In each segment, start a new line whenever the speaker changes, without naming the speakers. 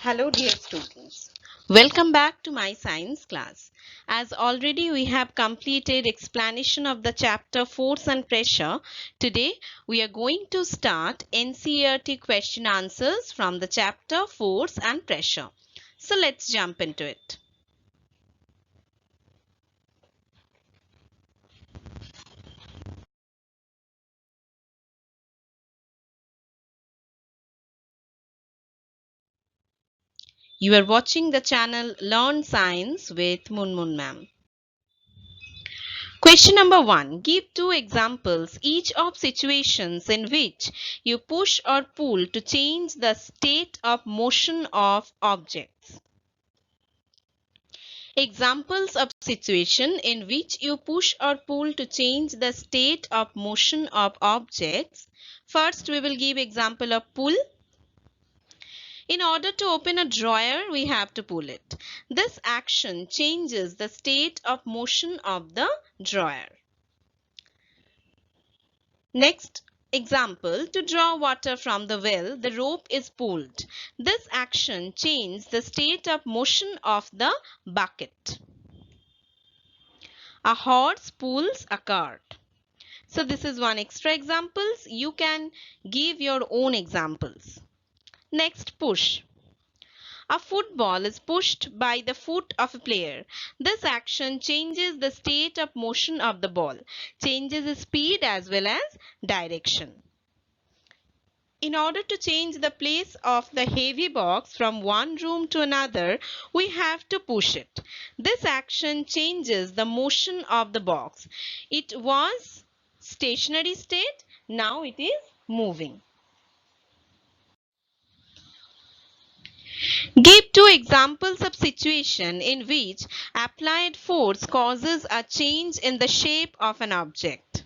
Hello dear students. Welcome back to my science class. As already we have completed explanation of the chapter force and pressure, today we are going to start NCERT question answers from the chapter force and pressure. So let's jump into it. You are watching the channel Learn Science with Munmun ma'am. Question number 1. Give two examples each of situations in which you push or pull to change the state of motion of objects. Examples of situation in which you push or pull to change the state of motion of objects. First, we will give example of pull. In order to open a drawer, we have to pull it. This action changes the state of motion of the drawer. Next example, to draw water from the well, the rope is pulled. This action changes the state of motion of the bucket. A horse pulls a cart. So this is one extra examples. You can give your own examples. Next, push. A football is pushed by the foot of a player. This action changes the state of motion of the ball, changes speed as well as direction. In order to change the place of the heavy box from one room to another, we have to push it. This action changes the motion of the box. It was stationary state, now it is moving. Give two examples of situation in which applied force causes a change in the shape of an object.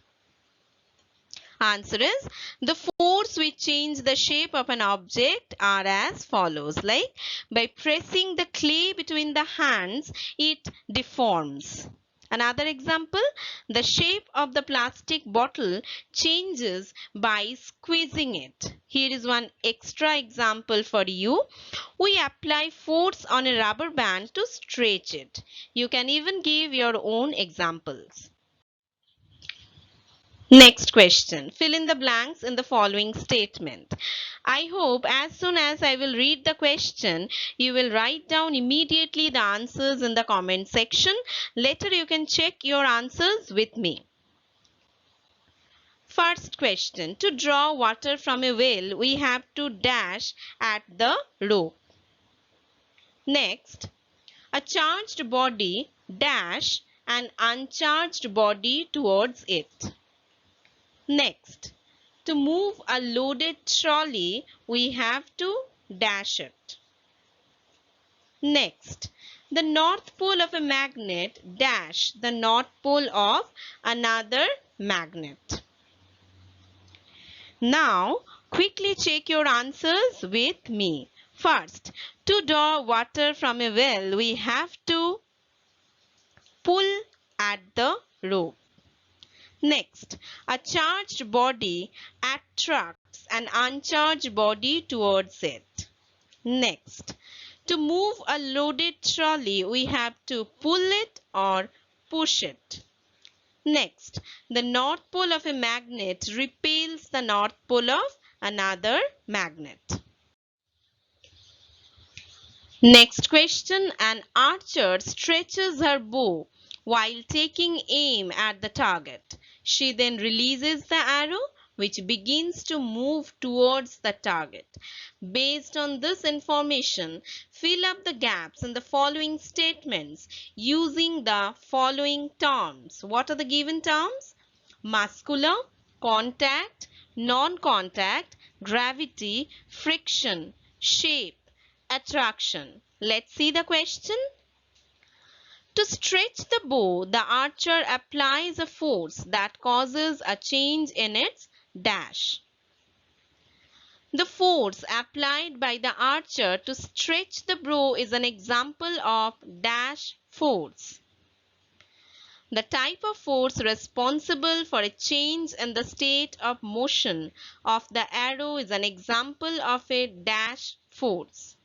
Answer is, the force which change the shape of an object are as follows. Like by pressing the clay between the hands, it deforms. Another example, the shape of the plastic bottle changes by squeezing it. Here is one extra example for you. We apply force on a rubber band to stretch it. You can even give your own examples. Next question. Fill in the blanks in the following statement. I hope as soon as I will read the question, you will write down immediately the answers in the comment section. Later you can check your answers with me. First question. To draw water from a well, we have to dash at the rope. Next, a charged body dash an uncharged body towards it. Next, to move a loaded trolley, we have to dash it. Next, the north pole of a magnet dash the north pole of another magnet. Now, quickly check your answers with me. First, to draw water from a well, we have to pull at the rope. Next, a charged body attracts an uncharged body towards it. Next, to move a loaded trolley, we have to pull it or push it. Next, the north pole of a magnet repels the north pole of another magnet. Next question, an archer stretches her bow while taking aim at the target. She then releases the arrow which begins to move towards the target. Based on this information, fill up the gaps in the following statements using the following terms. What are the given terms? Muscular, contact, non-contact, gravity, friction, shape, attraction. Let's see the question. To stretch the bow, the archer applies a force that causes a change in its dash. The force applied by the archer to stretch the bow is an example of dash force. The type of force responsible for a change in the state of motion of the arrow is an example of a dash force.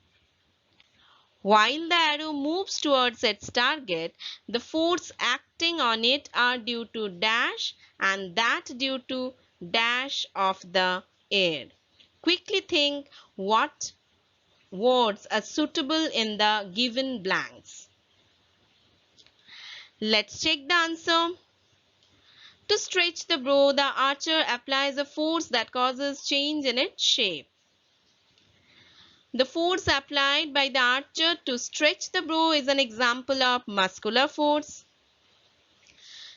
While the arrow moves towards its target, the force acting on it are due to dash and that due to dash of the air. Quickly think what words are suitable in the given blanks. Let's check the answer. To stretch the bow, the archer applies a force that causes change in its shape. The force applied by the archer to stretch the bow is an example of muscular force.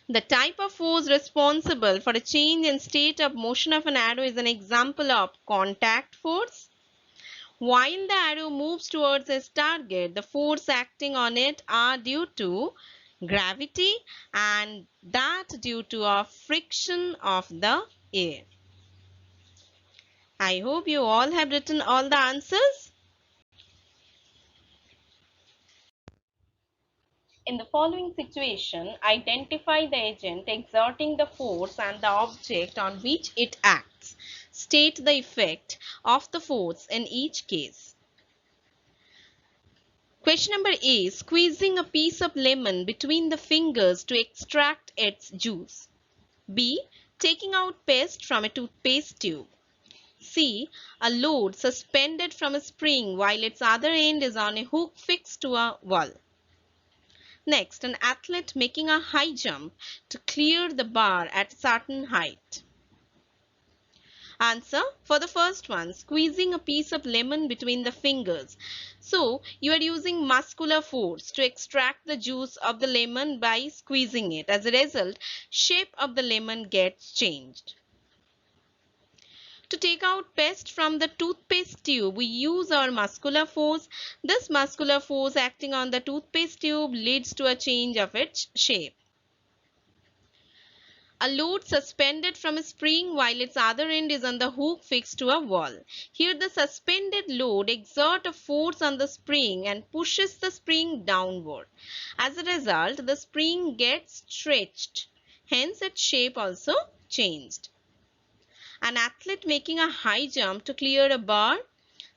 The type of force responsible for a change in state of motion of an arrow is an example of contact force. While the arrow moves towards its target, the force acting on it are due to gravity and that due to a friction of the air. I hope you all have written all the answers. In the following situation, identify the agent exerting the force and the object on which it acts. State the effect of the force in each case. Question number A. Squeezing a piece of lemon between the fingers to extract its juice. B. Taking out paste from a toothpaste tube. C. A load suspended from a spring while its other end is on a hook fixed to a wall. Next, an athlete making a high jump to clear the bar at a certain height. Answer for the first one, squeezing a piece of lemon between the fingers. So, you are using muscular force to extract the juice of the lemon by squeezing it. As a result, shape of the lemon gets changed. To take out paste from the toothpaste tube, we use our muscular force. This muscular force acting on the toothpaste tube leads to a change of its shape. A load suspended from a spring while its other end is on the hook fixed to a wall. Here the suspended load exerts a force on the spring and pushes the spring downward. As a result, the spring gets stretched. Hence, its shape also changed. An athlete making a high jump to clear a bar.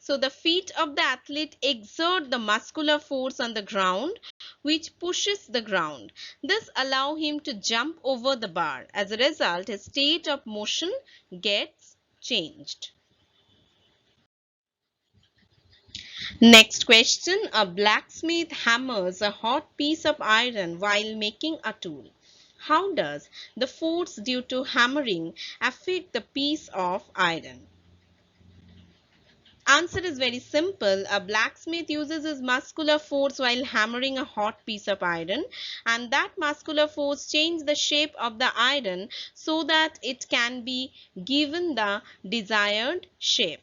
So the feet of the athlete exert the muscular force on the ground which pushes the ground. This allows him to jump over the bar. As a result, his state of motion gets changed. Next question. A blacksmith hammers a hot piece of iron while making a tool. How does the force due to hammering affect the piece of iron? Answer is very simple. A blacksmith uses his muscular force while hammering a hot piece of iron, and that muscular force changes the shape of the iron so that it can be given the desired shape.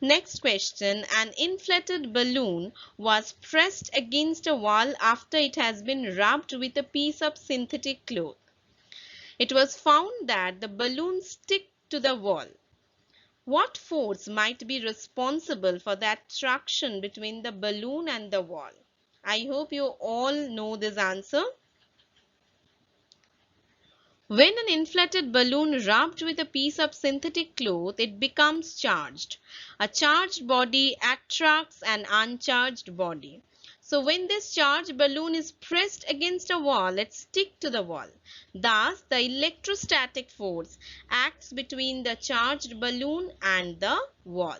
Next question. An inflated balloon was pressed against a wall after it has been rubbed with a piece of synthetic cloth. It was found that the balloon stuck to the wall. What force might be responsible for the attraction between the balloon and the wall? I hope you all know this answer. When an inflated balloon rubbed with a piece of synthetic cloth, it becomes charged. A charged body attracts an uncharged body. So when this charged balloon is pressed against a wall, it sticks to the wall. Thus, the electrostatic force acts between the charged balloon and the wall.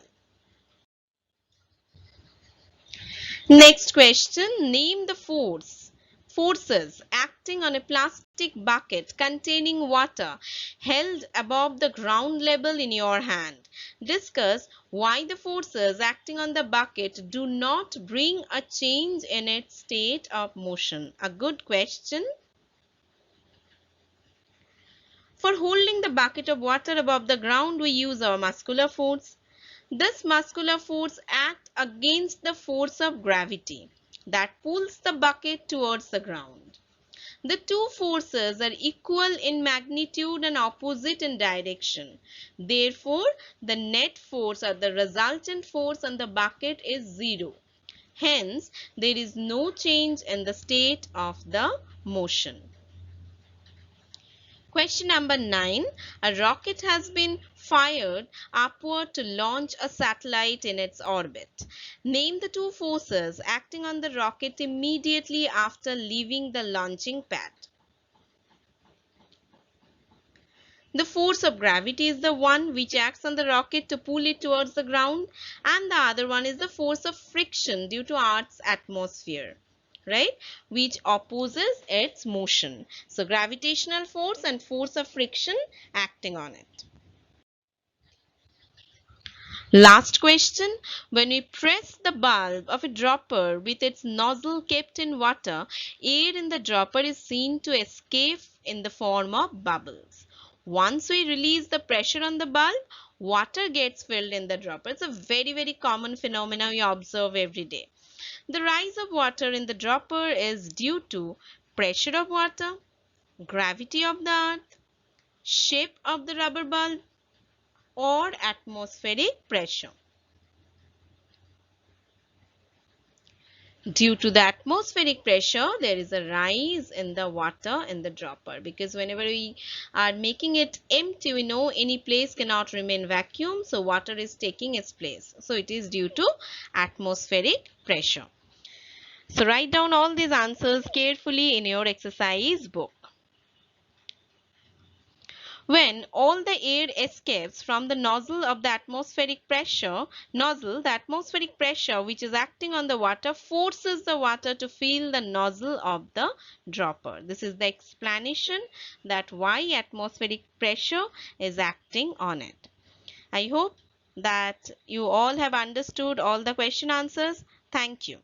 Next question. Name the forces acting on a plastic bucket containing water held above the ground level in your hand. Discuss why the forces acting on the bucket do not bring a change in its state of motion. A good question. For holding the bucket of water above the ground, we use our muscular force. This muscular force acts against the force of gravity that pulls the bucket towards the ground. The two forces are equal in magnitude and opposite in direction. Therefore, the net force or the resultant force on the bucket is zero. Hence, there is no change in the state of the motion. Question number 9. A rocket has been fired upward to launch a satellite in its orbit. Name the two forces acting on the rocket immediately after leaving the launching pad. The force of gravity is the one which acts on the rocket to pull it towards the ground, and the other one is the force of friction due to Earth's atmosphere, right, which opposes its motion. So gravitational force and force of friction acting on it. Last question. When we press the bulb of a dropper with its nozzle kept in water, air in the dropper is seen to escape in the form of bubbles. Once we release the pressure on the bulb, water gets filled in the dropper. It's a very common phenomenon we observe every day. The rise of water in the dropper is due to pressure of water, gravity of the earth, shape of the rubber bulb, or atmospheric pressure. Due to the atmospheric pressure, there is a rise in the water in the dropper, because whenever we are making it empty, we know any place cannot remain vacuum, so water is taking its place. So it is due to atmospheric pressure. So write down all these answers carefully in your exercise book. When all the air escapes from the nozzle of the atmospheric pressure, the atmospheric pressure which is acting on the water forces the water to fill the nozzle of the dropper. This is the explanation that why atmospheric pressure is acting on it. I hope that you all have understood all the question answers. Thank you.